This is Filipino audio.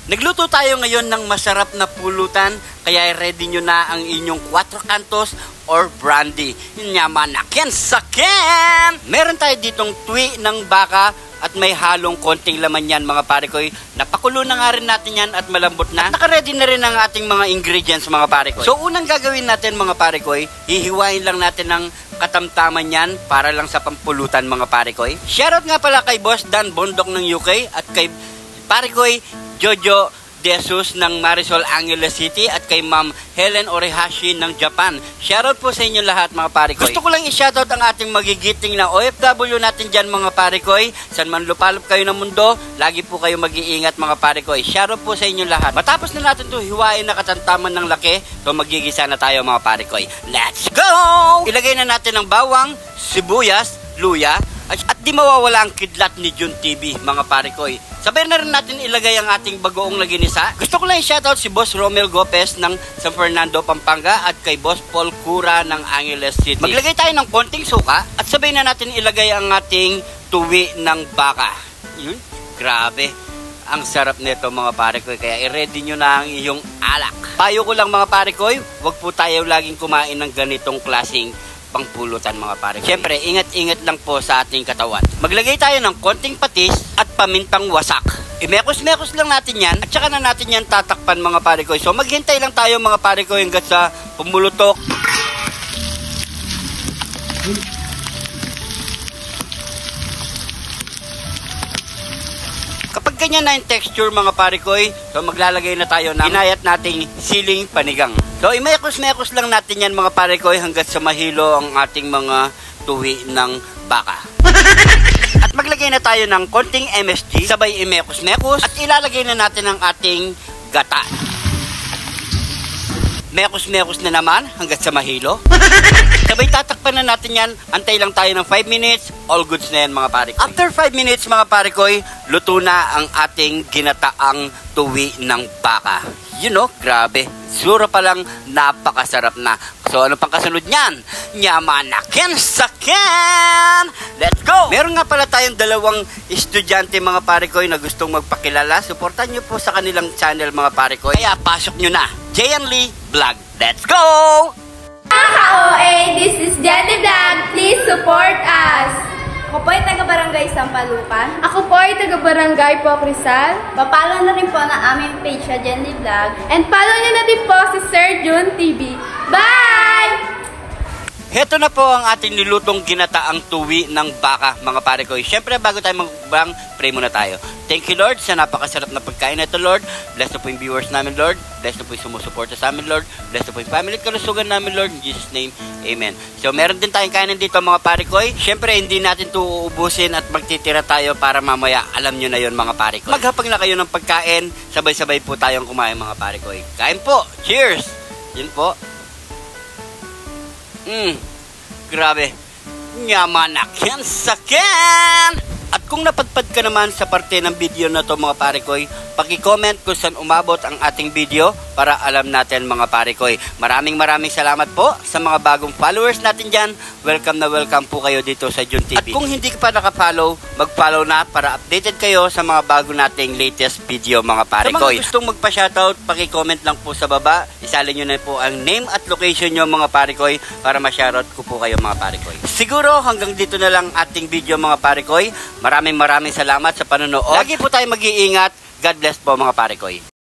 Nagluto tayo ngayon ng masarap na pulutan, kaya ready nyo na ang inyong 4 cantos or brandy. Nyamanakin sakin! Meron tayo ditong twi ng baka at may halong konting laman yan mga pare ko. Napakulo na nga rin natin yan at malambot na. At nakaready na rin ang ating mga ingredients mga pare ko. So unang gagawin natin mga pare ko, hihiwain lang natin ng katamtaman yan para lang sa pampulutan mga pare ko. Shoutout nga pala kay Boss Dan Bondok ng UK at kay pare ko Jojo Jesus ng Marisol Angeles City at kay Ma'am Helen Orehashi ng Japan. Shoutout po sa inyo lahat mga pare ko. Gusto ko lang i-shoutout ang ating magigiting na OFW natin dyan mga pare ko. San man lupalop kayo ng mundo, lagi po kayo mag-iingat mga pare ko. Shoutout po sa inyo lahat. Matapos na natin ito hiwain na katantaman ng laki, so magigisa na tayo mga pare ko. Let's go! Ilagay na natin ang bawang, sibuyas, luya, at di mawawala ang kidlat ni Jun TV mga pare ko. Sabay na rin natin ilagay ang ating bagoong na ginisa. Gusto ko lang i-shoutout si Boss Romel Gopez ng San Fernando, Pampanga at kay Boss Paul Cura ng Angeles City. Maglagay tayo ng konting suka at sabay na natin ilagay ang ating tuwi ng baka. Yun, grabe. Ang sarap nito mga pare ko, kaya i-ready nyo na ang iyong alak. Payo ko lang mga pare ko, wag po tayo laging kumain ng ganitong klaseng pangpulutan mga pare. Siyempre, ingat-ingat lang po sa ating katawan. Maglagay tayo ng konting patis at pamintang wasak. Imekos-mekos lang natin yan at saka na natin yan tatakpan mga pare ko. So maghintay lang tayo mga pare ko hanggat sa pumulutok. Kapag ganyan na yung texture mga pare ko, so maglalagay na tayo ng inayat nating siling panigang. So imekos-mekos lang natin yan mga pare ko hanggat sa mahilo ang ating mga tuwi ng baka. At maglagay na tayo ng konting MSG, sabay imekos-mekos at ilalagay na natin ang ating gata. Mekos-mekos na naman hanggat sa mahilo. Sabay tatakpan na natin yan, antay lang tayo ng 5 minutes, all goods na yan mga pare ko. After 5 minutes mga pare ko, luto na ang ating ginataang tuwi ng baka. You know, grabe. Sura pa lang, napakasarap na. So, ano pang kasunod niyan? Nyamanakin sakin! Let's go! Meron nga pala tayong dalawang estudyante mga pare ko na gustong magpakilala. Suportan nyo po sa kanilang channel mga pare ko. Kaya pasok nyo na. Jayan Lee Vlog. Let's go! Ka-OA, this is Jenny Vlog. Please support us. Ako po ay taga-barangay Sampalukan. Ako po ay taga-barangay Poc Rizal. Papalo na rin po na aming page sa Jenny Vlog. And follow nyo na din po si Sir Jun TV. Bye! Heto na po ang ating nilutong ginataang tuwi ng baka mga pare ko. Siyempre bago tayo magbang, pray muna tayo. Thank you Lord sa napakasarap na pagkain na ito Lord. Bless na po yung viewers namin Lord. Bless na po yung sumusuporta sa amin Lord. Bless na po yung family at kalusugan namin Lord. In Jesus name, Amen. So meron din tayong kainin dito mga pare ko. Siyempre hindi natin ito uubusin at magtitira tayo para mamaya alam nyo na yon mga pare ko. Maghapag na kayo ng pagkain. Sabay-sabay po tayong kumain mga pare ko. Kain po! Cheers! Yun po. Grabe. Nyamanakin sakin! At kung napadpad ka naman sa parte ng video na to mga pare ko, paki-comment kung saan umabot ang ating video para alam natin mga pare ko. Maraming salamat po sa mga bagong followers natin dyan. Welcome na welcome po kayo dito sa Jun TV. At kung hindi ka pa naka-follow, mag-follow na para updated kayo sa mga bago nating latest video mga pare ko. Sa mga gustong magpa-shoutout, paki-comment lang po sa baba. Isalin nyo na po ang name at location nyo mga pare ko para ma-shoutout ko po kayo mga pare ko. Siguro hanggang dito na lang ating video mga pare ko. Maraming salamat sa panonood. Lagi po tayo mag-iingat. God bless po mga pare ko.